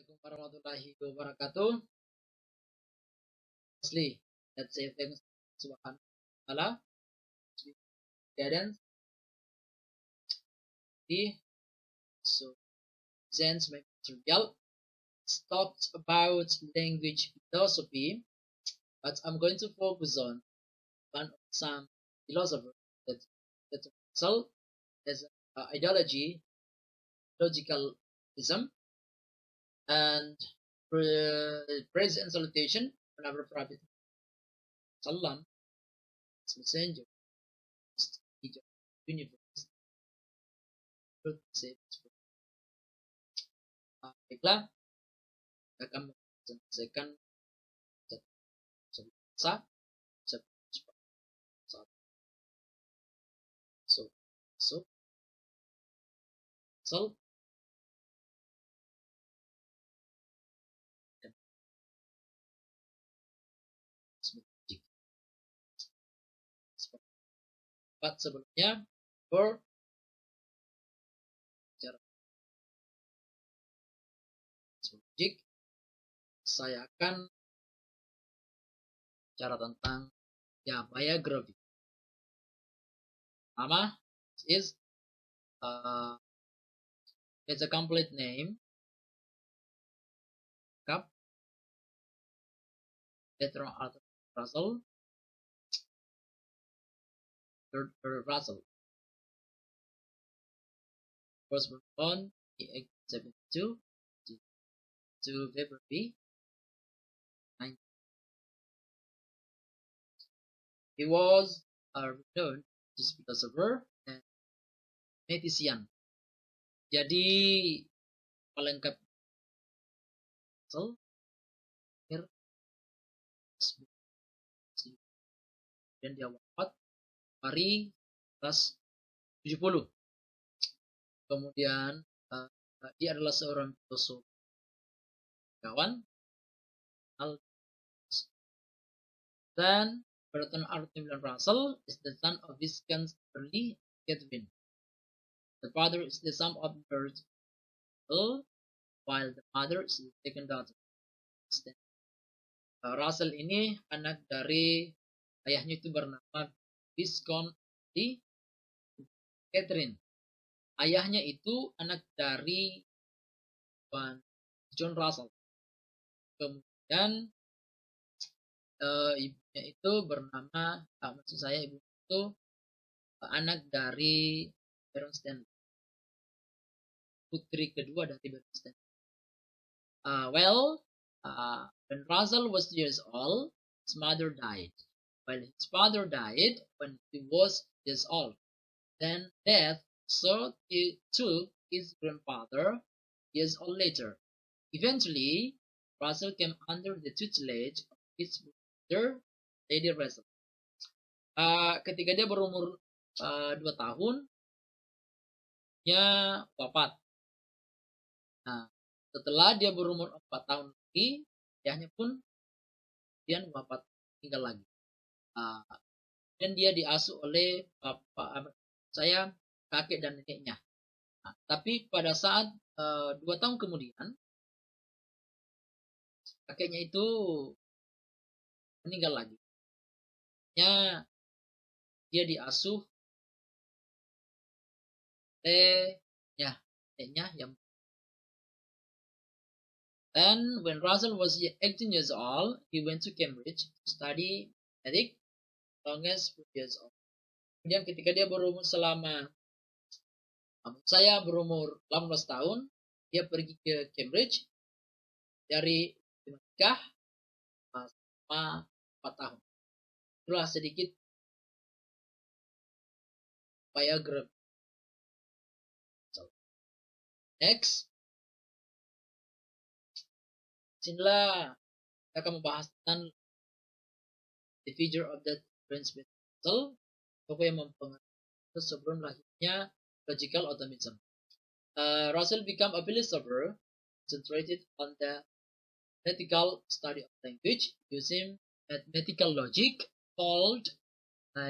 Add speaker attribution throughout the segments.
Speaker 1: Assalamualaikum warahmatullahi wabarakatuh. Firstly, let's say thanks to Subhanahu wa Ta'ala. Guidance. So, presents my material. Talked about language philosophy, but I'm going to focus on one of some philosophers that Russell as ideology, logicalism, and praise and salutation on our Prophet Sallam, his messenger, teacher of the universe. Baiklah, kita akan menyelesaikan bahasa so sebelumnya for logic saya akan bicara tentang biography. Pertama is it's a complete name. Bertrand Arthur Russell. Russell was born in 1872 to February 19. He was a renowned philosopher and mathematician. Jadi pelengkap Russell dan dia wafat hari 70. Kemudian dia adalah seorang filosof kawan. Dan Bertrand Arthur Russell is the son of Viscount Burleigh Catherine. The father is the son of Lord Russell, while the mother is the second daughter. Russell ini anak dari ayahnya itu bernama Viscount Burleigh Catherine. Ayahnya itu anak dari John Russell. Kemudian ibunya itu bernama, maksud saya ibu itu anak dari Baron Stanley, putri kedua dari Baron Stanley. When Russell was 2 years old, his mother died, while his father died when he was 2 years old. Then death so he took his grandfather years old later. Eventually, Russell came under the tutelage of his mother, Lady Russell. Ketika dia berumur 2 tahun, dia wafat. Nah, setelah dia berumur 4 tahun lagi, ayahnya pun dia wafat, tinggal lagi. Dan dia diasuh oleh kakek dan neneknya. Nah, tapi pada saat 2 tahun kemudian, kakeknya itu meninggal lagi. Dia diasuh oleh neneknya yang. And when Russell was 18 years old, he went to Cambridge to study ethics, long as 4 years old. Kemudian ketika dia berumur berumur 18 tahun, dia pergi ke Cambridge dari nikah selama 4 tahun. Itulah sedikit biography. Next, sinilah kita akan membahas tentang the figure of the Prince Russell, tokoh yang mempengaruhi sebelum lahirnya logical optimism. Russell became a philosopher concentrated on the mathematical study of language using mathematical logic called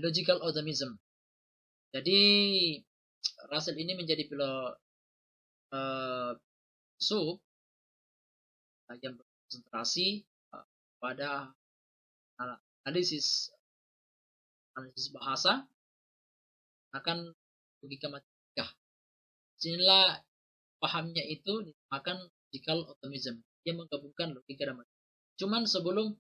Speaker 1: logical optimism. Jadi Russell ini menjadi filosof yang berkonsentrasi pada analisis bahasa akan logika matematika. Sinilah pahamnya itu dinamakan logical optimism. Dia menggabungkan logika dan matematika. Cuman sebelum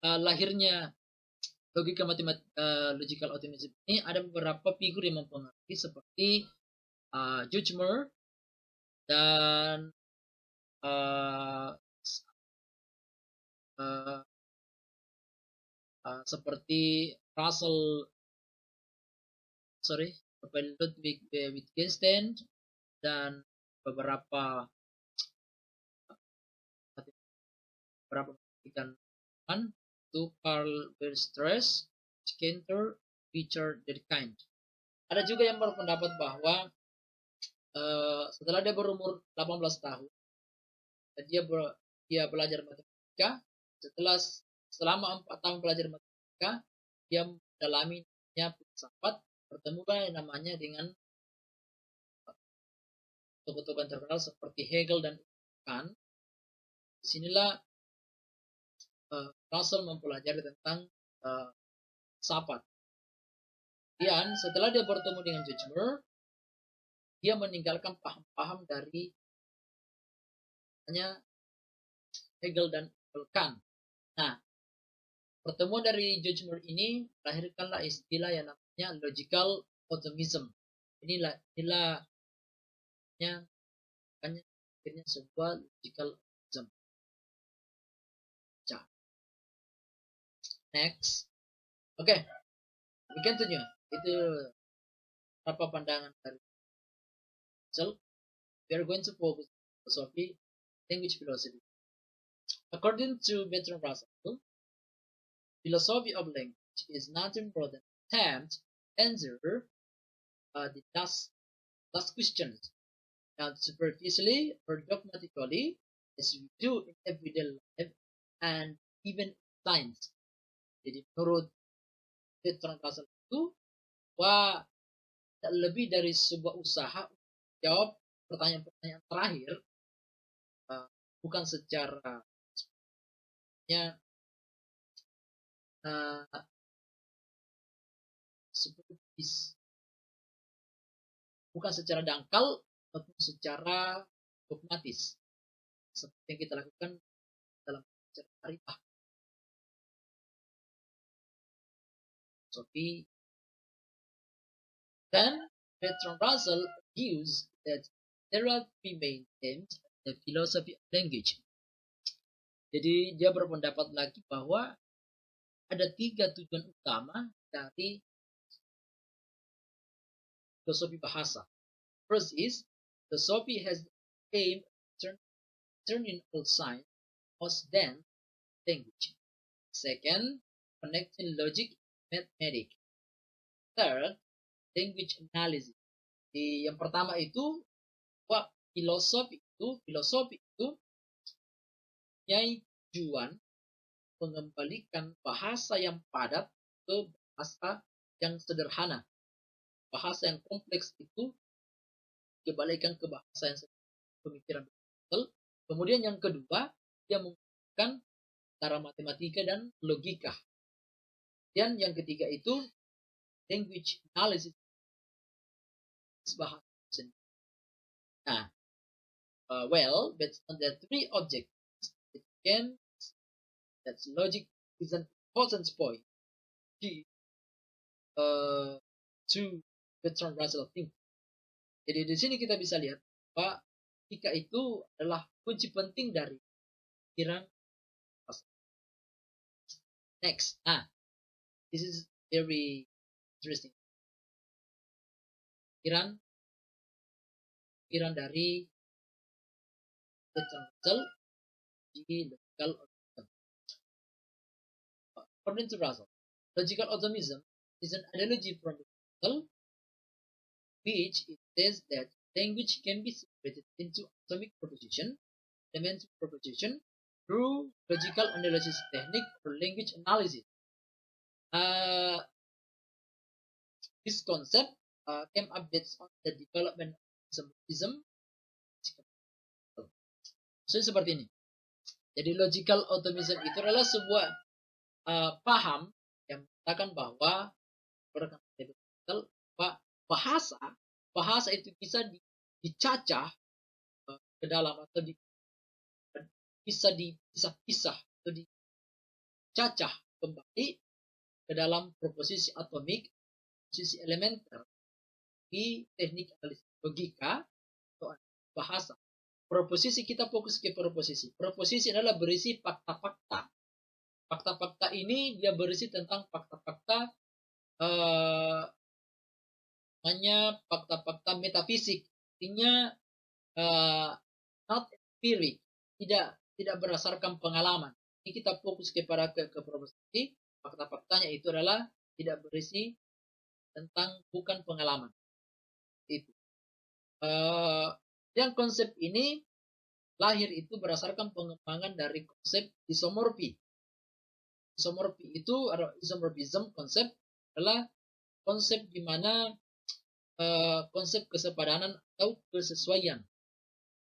Speaker 1: lahirnya logical optimism ini ada beberapa figur yang mempengaruhi seperti Judgmer dan seperti Ludwig Wittgenstein dan beberapa penelitian itu Karl Weierstrass, Cantor, Richard Durkheim. Ada juga yang berpendapat bahwa setelah dia berumur 18 tahun, dia belajar matematika. Selama 4 tahun belajar matematika, dia mendalami filsafat, bertemulah yang namanya dengan tokoh-tokoh terkenal seperti Hegel dan Kant. Disinilah Russell mempelajari tentang filsafat. Dan setelah dia bertemu dengan Judgmer, dia meninggalkan paham-paham dari Hegel dan Kant. Nah, pertemuan dari Judgmer ini melahirkanlah istilah yang namanya logical optimism. Inilah akhirnya sebuah logical optimism. Next. Okay. We continue. Itu apa pandangan dari Russell. We are going to focus on philosophy, language philosophy. According to Bertrand Russell, philosophy of language is nothing more than an attempt to answer the last questions, not superficially or dogmatically, as we do in everyday life and even science. Jadi menurut Bertrand Russell itu bahwa lebih dari sebuah usaha jawab pertanyaan-pertanyaan terakhir, bukan secara bukan secara dangkal ataupun secara dogmatis seperti yang kita lakukan dalam belajar arifah. Then Bertrand Russell argues that there are three main themes of the philosophy of language. Jadi dia berpendapat lagi bahwa ada 3 tujuan utama dari filosofi bahasa. First is, philosophy has the aim of turning all science most than language. Second, connecting logic and mathematics. Third, language analysis. Yang pertama itu, filosofi itu mempunyai tujuan mengembalikan bahasa yang padat ke bahasa yang sederhana. Bahasa yang kompleks itu dikembalikan ke bahasa yang sederhana, pemikiran betul. Kemudian yang kedua, dia menggunakan cara matematika dan logika. Dan yang ketiga itu language analysis, bahasa sendiri. Nah, based on the 3 objectives, again, that logic is an important point to Bertrand Russell thinking. Jadi di sini kita bisa lihat bahwa logika itu adalah kunci penting dari pikiran. Next, this is very interesting. Pikiran dari Bertrand Russell di logical optimism. According to Russell, logical optimism is an analogy from Russell, which it says that language can be separated into atomic proposition, elementary proposition, through logical analysis technique or language analysis. This concept came up based on the development of symbolism. So seperti ini. Jadi logical optimism itu adalah sebuah paham yang mengatakan bahwa bahasa bahasa itu bisa dicacah ke dalam atau bisa dipisah-pisah atau dicacah kembali ke dalam proposisi atomik, proposisi elementer di teknik analisis logika atau bahasa. Proposisi kita fokus ke proposisi. Proposisi adalah berisi fakta-fakta. Fakta-fakta ini dia berisi tentang fakta-fakta hanya fakta-fakta metafisik. Artinya not empirik, tidak berdasarkan pengalaman. Ini kita fokus kepada ke proposisi. Fakta-faktanya itu adalah tidak berisi tentang bukan pengalaman. Itu. Yang konsep ini lahir itu berdasarkan pengembangan dari konsep isomorfi. Isomorfi itu atau isomorphism konsep adalah konsep di mana konsep kesepadanan atau kesesuaian.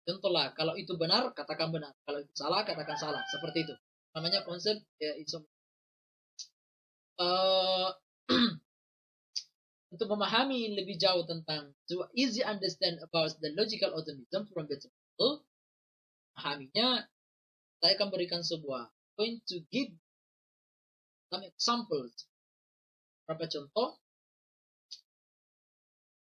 Speaker 1: Contohlah, kalau itu benar, katakan benar. Kalau itu salah, katakan salah. Seperti itu. Namanya konsep isomorfi. Untuk memahami lebih jauh tentang easy understand about the logical optimism from the example, memahaminya, saya akan berikan sebuah going to give some examples. Berapa contoh?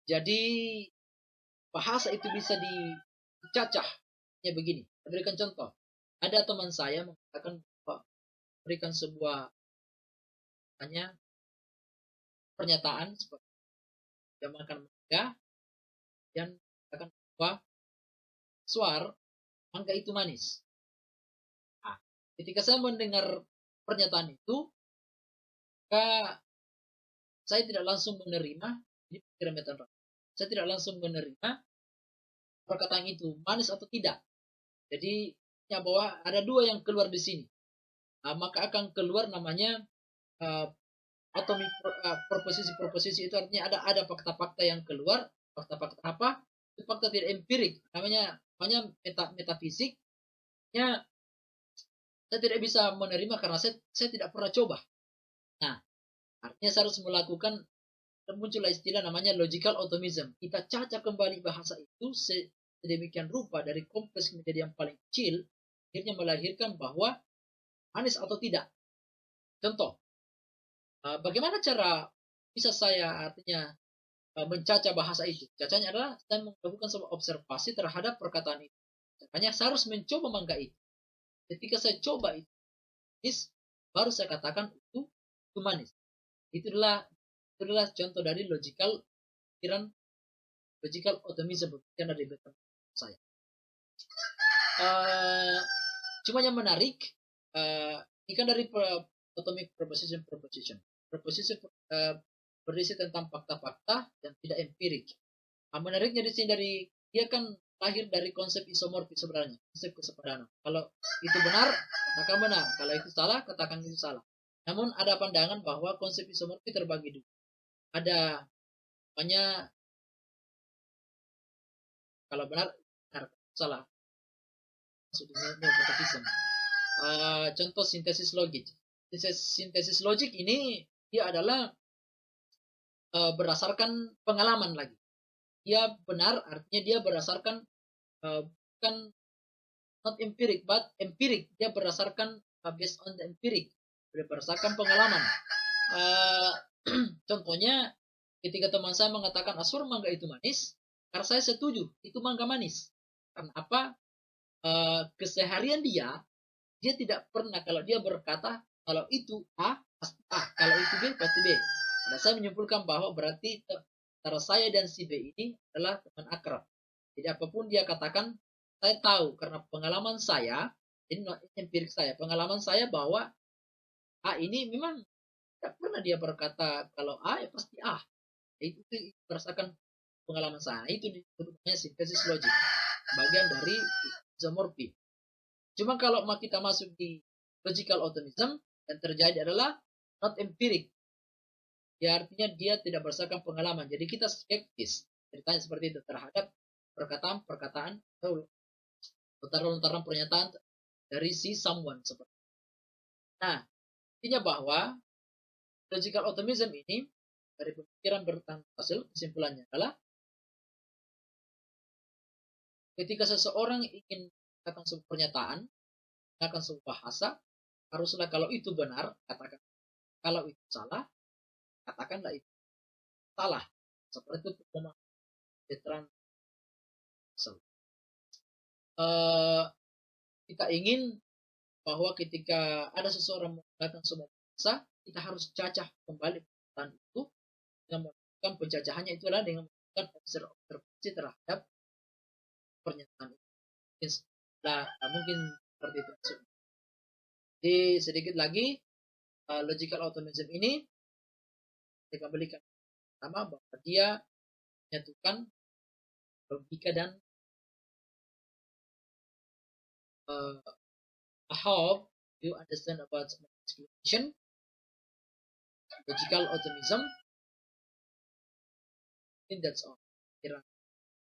Speaker 1: Jadi bahasa itu bisa dicacah. Ya begini, saya berikan contoh. Ada teman saya mengatakan bahwa berikan sebuah pernyataan seperti dia makan mangga dan akan bahwa suar mangga itu manis. Nah, ketika saya mendengar pernyataan itu, maka saya tidak langsung menerima ini pikiran metode. Saya tidak langsung menerima perkataan itu manis atau tidak. Jadi bahwa ada dua yang keluar di sini. Maka akan keluar namanya atomic proposisi itu artinya ada fakta-fakta yang keluar. Fakta-fakta apa? Itu fakta tidak empirik. Namanya metafisiknya saya tidak bisa menerima karena saya tidak pernah coba. Nah, artinya saya harus melakukan, muncullah istilah namanya logical optimism. Kita cacah kembali bahasa itu sedemikian rupa dari kompleks menjadi yang paling kecil, akhirnya melahirkan bahwa manis atau tidak. Contoh, bagaimana cara bisa saya artinya mencacah bahasa itu? Cacahnya adalah saya melakukan sebuah observasi terhadap perkataan itu. Makanya saya harus mencoba mangga itu. Ketika saya coba itu manis, baru saya katakan itu manis. Itulah contoh dari logical optimism yang ada di belakang saya. Cuma yang menarik, ini kan dari atomic proposition. Proposition berisi tentang fakta-fakta dan tidak empirik. Menariknya di sini dia kan lahir dari konsep isomorfi sebenarnya, konsep kesepadanan. Kalau itu benar, katakan benar. Kalau itu salah, katakan itu salah. Namun ada pandangan bahwa konsep isomorfi terbagi dua. Ada namanya kalau benar, salah. Maksudnya neopotafism. Contoh sintesis logik. Sintesis logik ini dia adalah berdasarkan pengalaman lagi. Dia benar, artinya dia berdasarkan bukan not empiric, but empiric. Dia berdasarkan based on the empiric. Dia berdasarkan pengalaman. Contohnya, ketika teman saya mengatakan asur mangga itu manis, karena saya setuju, itu mangga manis. Karena apa? Keseharian dia tidak pernah, kalau dia berkata, kalau itu A, pasti A. Kalau itu B, pasti B. Nah, saya menyimpulkan bahwa berarti antara saya dan si B ini adalah teman akrab. Jadi apapun dia katakan, saya tahu karena pengalaman saya, ini empirik saya, pengalaman saya bahwa A ini memang tidak pernah dia berkata kalau A ya pasti A. Itu berdasarkan pengalaman saya. Itu disebutnya sintesis logik, bagian dari isomorfi. Cuma kalau kita masuk di logical optimism, yang terjadi adalah not empiric. Ya artinya dia tidak berdasarkan pengalaman. Jadi kita skeptis ceritanya seperti itu terhadap perkataan atau lontaran pernyataan dari si someone seperti. Nah, intinya bahwa logical optimism ini dari pemikiran Bertrand Russell kesimpulannya adalah ketika seseorang ingin mengatakan sebuah pernyataan, mengatakan sebuah bahasa, haruslah kalau itu benar, katakan. Kalau itu salah, katakanlah itu salah. Seperti itu pemahaman Bertrand Russell. Kita ingin bahwa ketika ada seseorang menggunakan sebuah bahasa, kita harus cacah kembali pernyataan itu dengan melakukan pencacahannya itu adalah dengan melakukan observasi terhadap pernyataan itu. Mungkin seperti itu. Jadi sedikit lagi logical optimism ini dikembalikan pertama bahwa dia menyatukan logika dan I hope you understand about my explanation. Logical optimism. I think that's all. Kira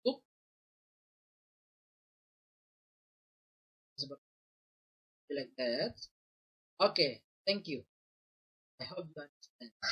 Speaker 1: cukup. Seperti like that. Okay, thank you. I hope you understand.